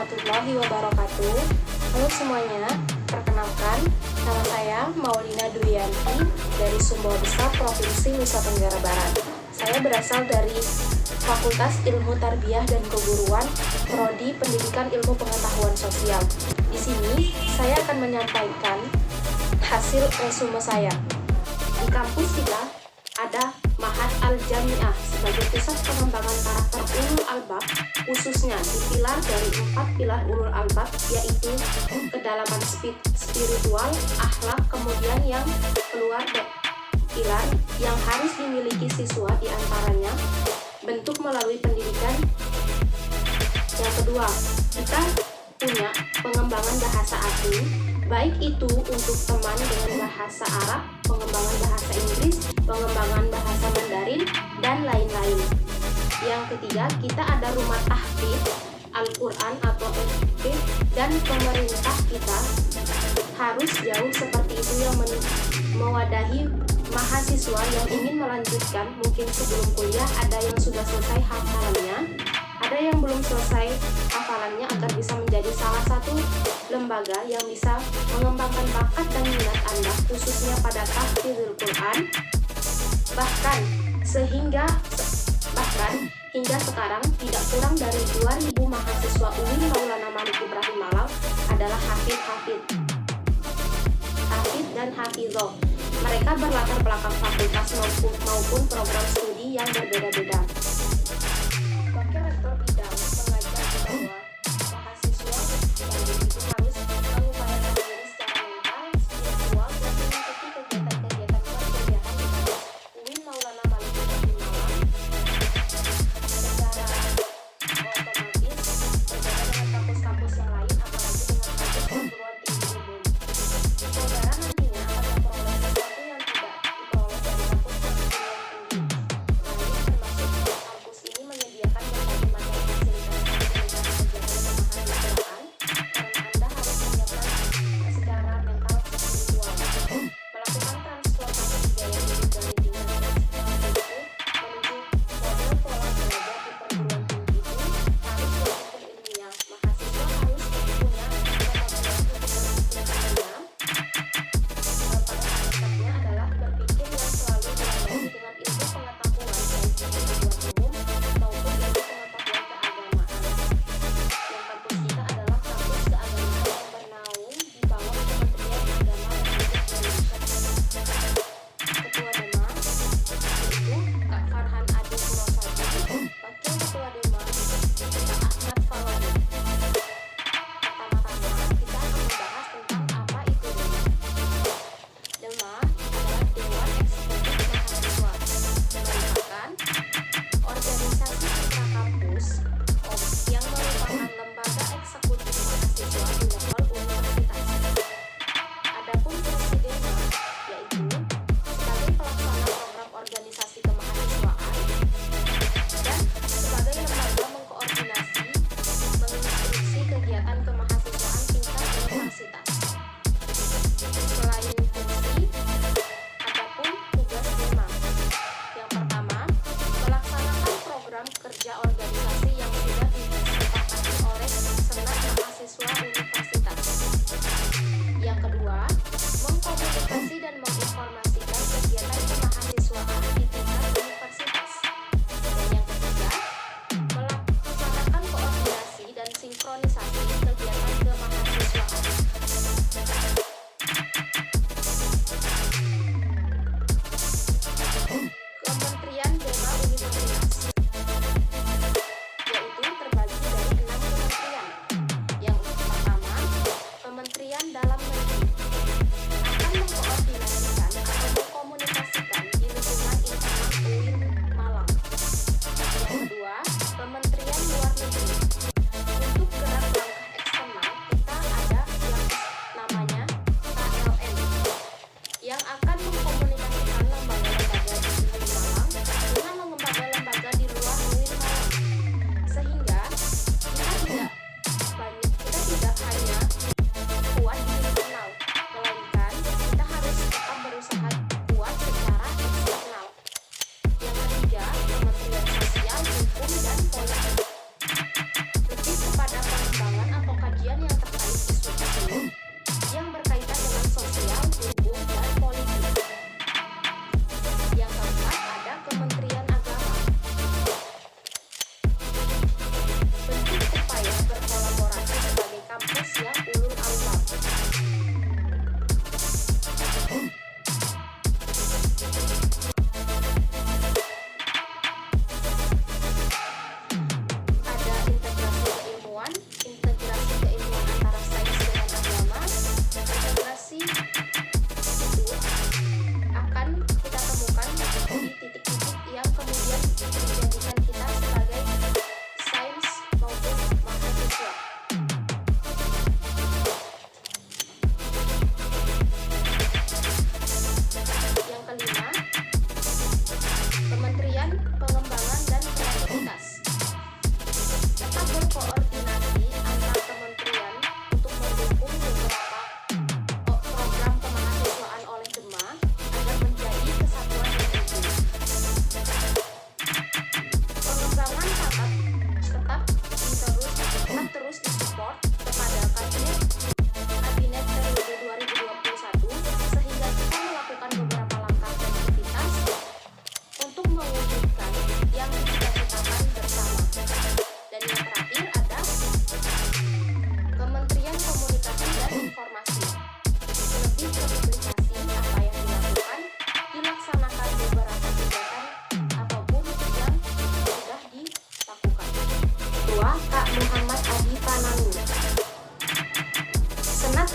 warahmatullahi wabarakatuh. Halo semuanya, perkenalkan, nama saya Maulina Duyanti dari Sumbawa Besar, Provinsi Nusa Tenggara Barat. Saya berasal dari Fakultas Ilmu Tarbiyah dan Keguruan, Prodi Pendidikan Ilmu Pengetahuan Sosial. Di sini, saya akan menyampaikan hasil resume saya. Di kampus kita ada Ma'had Al-Jami'ah sebagai pusat pengembangan karakter ulul albab, khususnya di pilar dari 4 pilar ulul albab, yaitu kedalaman spiritual, akhlak, kemudian yang keluar pilar yang harus dimiliki siswa diantaranya bentuk melalui pendidikan. Yang kedua, kita punya pengembangan bahasa asing, baik itu untuk teman dengan bahasa Arab, pengembangan bahasa Inggris, pengembangan bahasa Mandarin, dan lain-lain. Yang ketiga, kita ada rumah tahfidz Al-Quran atau FP, dan pemerintah kita harus jauh seperti itu yang mewadahi mahasiswa yang ingin melanjutkan. Mungkin sebelum kuliah ada yang sudah selesai hafalannya, ada yang belum selesai hafalannya, agar bisa menjadi salah satu lembaga yang bisa mengembangkan bakat dan minat Anda, khususnya pada tahfidzul Quran. Bahkan hingga sekarang tidak kurang dari 2.000 mahasiswa UIN Maulana Malik Ibrahim Malang adalah hafidz dan hafidzoh. Mereka berlatar belakang fakultas maupun program studi yang berbeda-beda. Wakil Rektor Bidang mengajar bahwa mahasiswa yang begitu harus mengupayakan diri secara mental, spiritual, dan mengikuti kegiatan-kegiatan perkuliahan di kampus UIN Maulana Malik Ibrahim Malang secara otomatis berbeda dengan kampus-kampus yang lain, apalagi dengan kampus perguruan tinggi umum. Saudara nantinya akan memperoleh sesuatu yang tidak diperoleh dari kampus perguruan tinggi lain, termasuk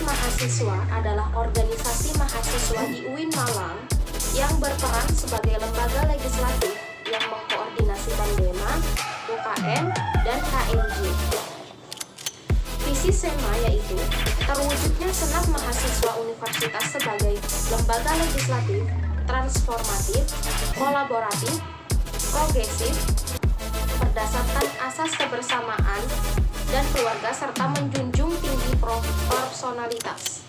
Mahasiswa adalah organisasi mahasiswa di UIN Malang yang berperan sebagai lembaga legislatif yang mengkoordinasikan DEMA, UKM, dan HMJ. Visi SEMA yaitu terwujudnya Senat Mahasiswa Universitas sebagai lembaga legislatif, transformatif, kolaboratif, progresif, berdasarkan asas kebersamaan dan keluarga serta menjunjung tinggi proporsionalitas.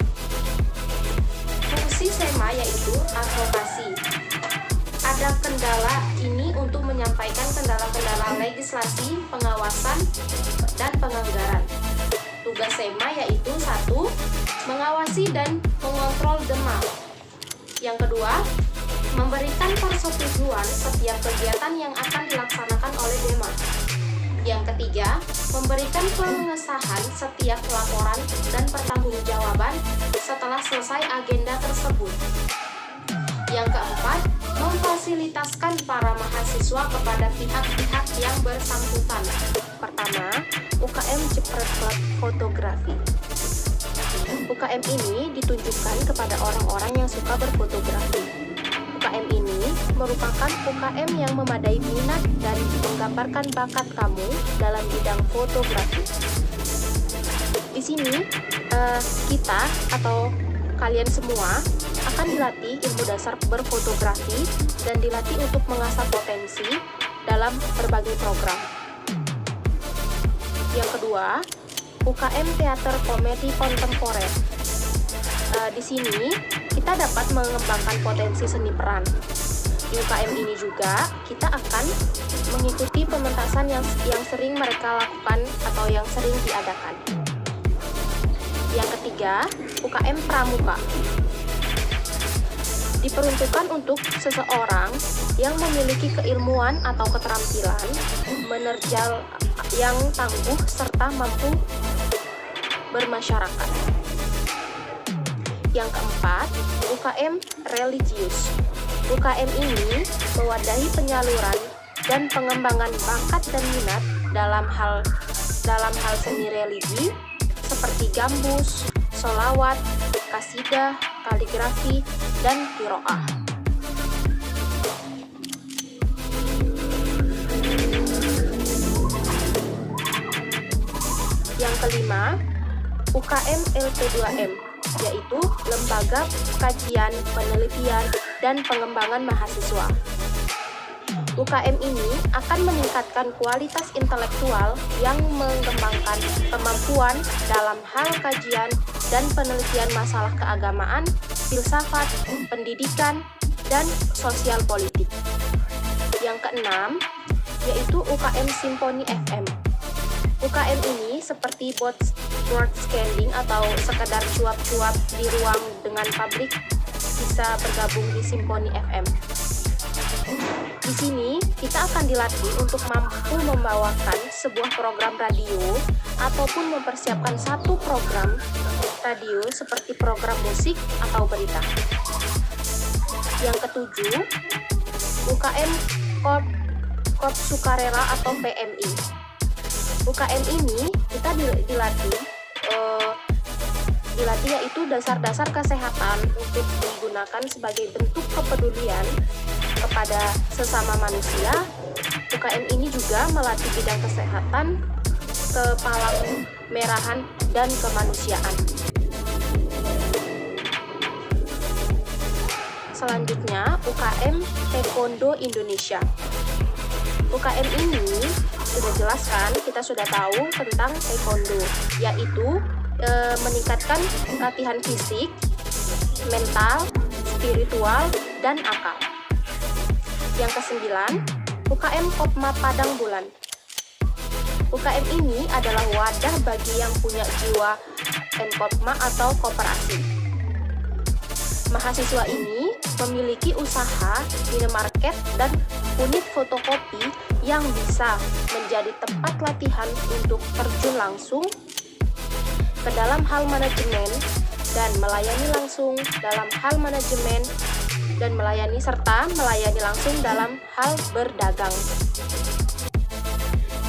Fungsi SEMA yaitu advokasi. Ada kendala ini untuk menyampaikan kendala-kendala legislasi, pengawasan, dan penganggaran. Tugas SEMA yaitu 1. Mengawasi dan mengontrol DEMA. Yang kedua, memberikan persetujuan setiap kegiatan yang akan dilaksanakan oleh DEMA. Yang ketiga, memberikan pengesahan setiap laporan dan pertanggungjawaban setelah selesai agenda tersebut. Yang keempat, memfasilitakan para mahasiswa kepada pihak-pihak yang bersangkutan. Pertama, UKM Jepret Club Fotografi. UKM ini ditujukan kepada orang-orang yang suka berfotografi. UKM ini merupakan UKM yang memadai minat dan menggambarkan bakat kamu dalam bidang fotografi. Di sini kita atau kalian semua akan dilatih ilmu dasar berfotografi dan dilatih untuk mengasah potensi dalam berbagai program. Yang kedua, UKM Teater Komedi Kontemporer. Di sini kita dapat mengembangkan potensi seni peran. Di UKM ini juga kita akan mengikuti pementasan yang sering mereka lakukan atau yang sering diadakan. Yang ketiga, UKM Pramuka. Diperuntukkan untuk seseorang yang memiliki keilmuan atau keterampilan menerjal yang tangguh serta mampu bermasyarakat. Yang keempat, UKM Religius. UKM ini mewadahi penyaluran dan pengembangan bakat dan minat dalam hal seni religi seperti gambus, sholawat, kasidah, kaligrafi, dan qiraah. Yang kelima, UKM LP2M, yaitu Lembaga Kajian, Penelitian, dan Pengembangan Mahasiswa. UKM ini akan meningkatkan kualitas intelektual yang mengembangkan kemampuan dalam hal kajian dan penelitian masalah keagamaan, filsafat, pendidikan, dan sosial politik. Yang keenam, yaitu UKM Simfoni FM. UKM ini seperti broadcasting atau sekedar cuap-cuap di ruang dengan publik bisa bergabung di Simfoni FM. Di sini kita akan dilatih untuk mampu membawakan sebuah program radio ataupun mempersiapkan satu program radio seperti program musik atau berita. Yang ketujuh, UKM Korps Sukarela atau PMI. UKM ini kita dilatih yaitu dasar-dasar kesehatan untuk digunakan sebagai bentuk kepedulian kepada sesama manusia. UKM ini juga melatih bidang kesehatan, kepalang merahan, dan kemanusiaan. Selanjutnya, UKM Taekwondo Indonesia. UKM ini sudah jelaskan, kita sudah tahu tentang taekwondo, yaitu meningkatkan latihan fisik, mental, spiritual, dan akal. Yang kesembilan, UKM Kopma Padang Bulan. UKM ini adalah wadah bagi yang punya jiwa Kopma atau koperasi. Mahasiswa ini memiliki usaha minimarket dan unit fotokopi yang bisa menjadi tempat latihan untuk terjun langsung ke dalam hal manajemen dan melayani langsung dalam hal manajemen dan melayani langsung dalam hal berdagang.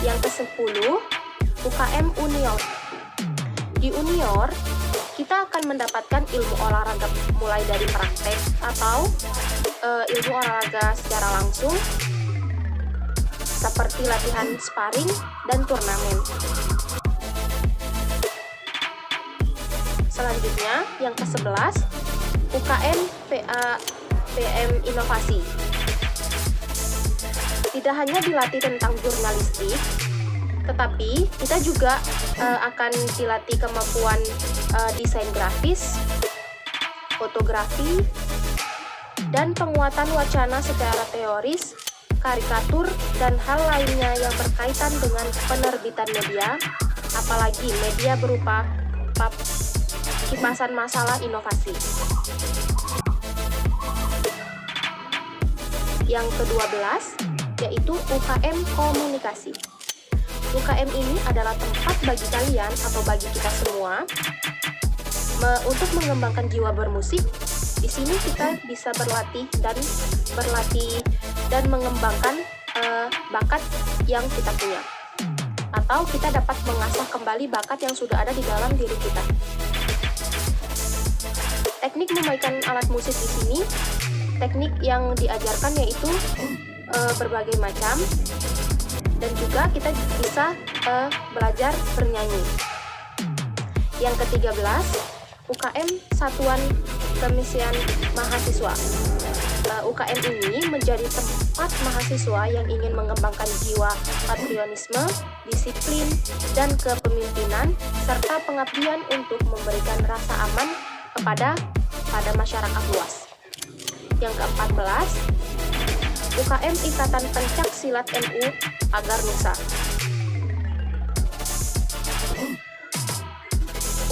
Yang ke-10, UKM Unior. Di Unior, kita kita akan mendapatkan ilmu olahraga mulai dari praktek atau ilmu olahraga secara langsung seperti latihan sparring dan turnamen. Selanjutnya, yang ke-11, UKM PM Inovasi. Tidak hanya dilatih tentang jurnalistik, tetapi kita juga akan dilatih kemampuan desain grafis, fotografi, dan penguatan wacana secara teoris, karikatur, dan hal lainnya yang berkaitan dengan penerbitan media, apalagi media berupa kipasan masalah inovasi. Yang ke-12 yaitu UKM Komunikasi. UKM ini adalah tempat bagi kalian atau bagi kita semua untuk mengembangkan jiwa bermusik. Di sini kita bisa berlatih dan mengembangkan bakat yang kita punya, atau kita dapat mengasah kembali bakat yang sudah ada di dalam diri kita. Teknik memainkan alat musik di sini, teknik yang diajarkan yaitu berbagai macam, dan juga kita bisa belajar bernyanyi. Yang ke-13, UKM Satuan Kemisian Mahasiswa. UKM ini menjadi tempat mahasiswa yang ingin mengembangkan jiwa patriotisme, disiplin, dan kepemimpinan, serta pengabdian untuk memberikan rasa aman pada masyarakat luas. Yang ke-14, UKM Ikatan Pencak Silat NU Agar Nusa.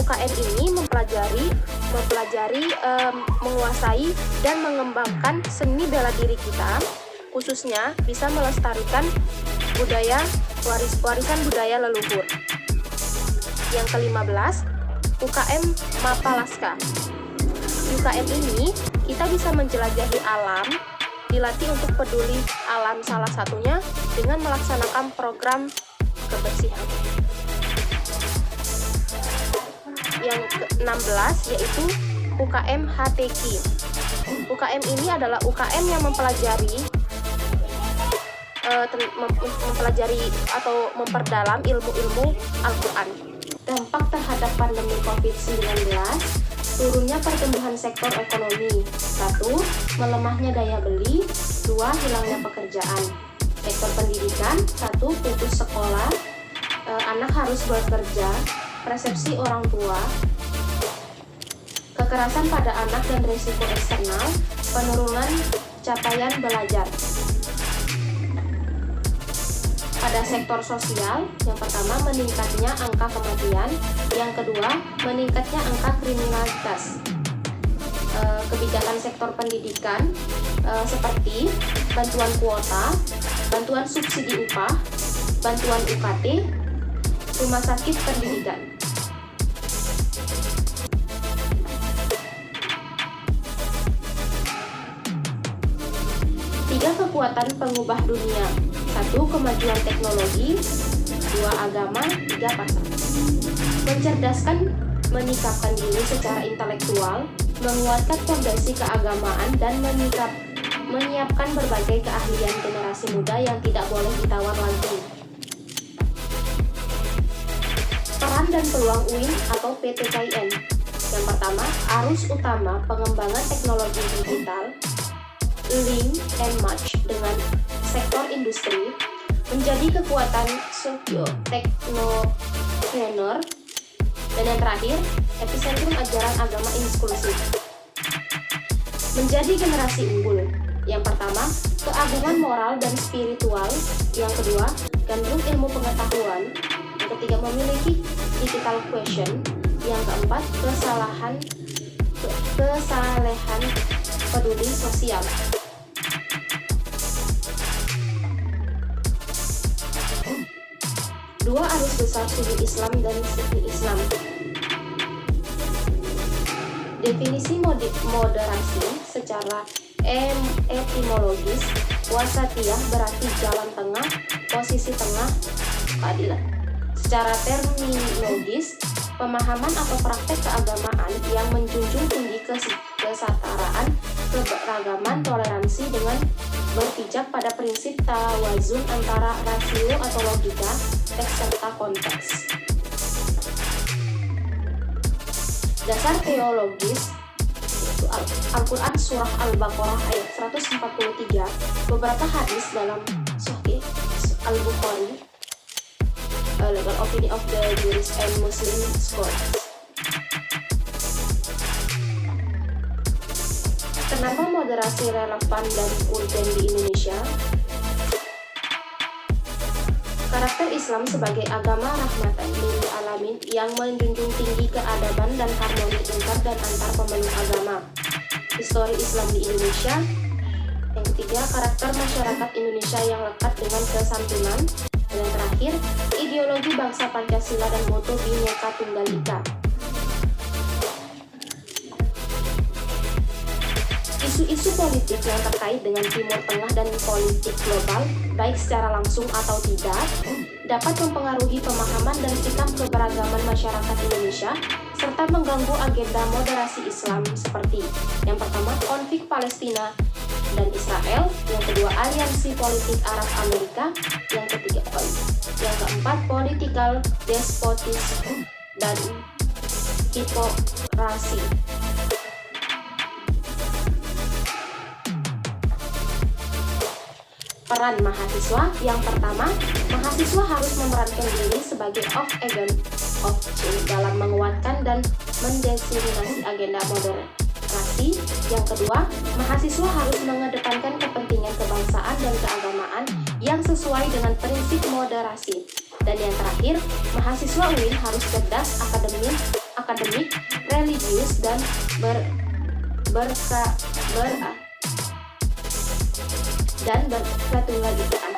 UKM ini mempelajari menguasai dan mengembangkan seni bela diri kita, khususnya bisa melestarikan warisan budaya leluhur. Yang ke-15, UKM Mapalaska. Di UKM ini kita bisa menjelajahi alam, dilatih untuk peduli alam, salah satunya dengan melaksanakan program kebersihan. Yang ke-16 yaitu UKM HTQ. UKM ini adalah UKM yang mempelajari atau memperdalam ilmu-ilmu Al-Quran. Dampak terhadap pandemi COVID-19, turunnya pertumbuhan sektor ekonomi. 1. Melemahnya daya beli. 2. Hilangnya pekerjaan. Sektor pendidikan. 1. Putus sekolah. Anak harus bekerja. Persepsi orang tua. Kekerasan pada anak dan risiko eksternal. Penurunan capaian belajar. Pada sektor sosial, yang pertama meningkatnya angka kematian, yang kedua meningkatnya angka kriminalitas. Kebijakan sektor pendidikan seperti bantuan kuota, bantuan subsidi upah, bantuan UKT, rumah sakit pendidikan. Tiga kekuatan pengubah dunia. 1. Kemajuan teknologi. 2. Agama. 3. pasar. Mencerdaskan, menyikapkan diri secara intelektual, menguatkan fondasi keagamaan, dan menyiapkan berbagai keahlian generasi muda yang tidak boleh ditawar lagi. Peran dan peluang UIN atau PTKIN. Yang pertama, arus utama pengembangan teknologi digital, link and match dengan sektor industri, menjadi kekuatan socio-teknopreneur, dan yang terakhir, epicentrum ajaran agama inklusif. Menjadi generasi unggul. Yang pertama, keagungan moral dan spiritual. Yang kedua, gandrung ilmu pengetahuan. Yang ketiga, memiliki critical question. Yang keempat, kesalehan peduli sosial. Dua arus besar studi Islam dan seni Islam. Definisi moderasi secara etimologis, wasatiyah berarti jalan tengah, posisi tengah, keadilan. Secara terminologis, pemahaman atau praktek keagamaan yang menjunjung tinggi kesetaraan, keberagaman, toleransi dengan berpijak pada prinsip tawazun antara rasio atau logika, teks serta konteks. Dasar teologis yaitu Al-Quran Surah Al-Baqarah ayat 143, beberapa hadis dalam Sahih Al-Bukhari, legal opinion of the Jewish and Muslim scholars. Kenapa moderasi relevan dan urgen di Indonesia? Karakter Islam sebagai agama rahmatan lil alamin yang menjunjung tinggi keadaban dan harmoni inter dan antar pemeluk agama. Histori Islam di Indonesia. Yang ketiga, karakter masyarakat Indonesia yang lekat dengan kesantunan. Dan yang terakhir, ideologi bangsa Pancasila dan moto Bhinneka Tunggal Ika. Isu-isu politik yang terkait dengan Timur Tengah dan politik global, baik secara langsung atau tidak, dapat mempengaruhi pemahaman dan sikap keberagaman masyarakat Indonesia, serta mengganggu agenda moderasi Islam seperti yang pertama, konflik Palestina dan Israel, yang kedua, aliansi politik Arab Amerika, yang keempat, political despotism dan hipokrasi. Peran mahasiswa. Yang pertama, mahasiswa harus memerankan diri sebagai agent of change dalam menguatkan dan mendiseminasi agenda moderasi. Yang kedua, mahasiswa harus mengedepankan kepentingan kebangsaan dan keagamaan yang sesuai dengan prinsip moderasi. Dan yang terakhir, mahasiswa UIN harus cerdas, akademik, religius, dan berketunggal ikaan.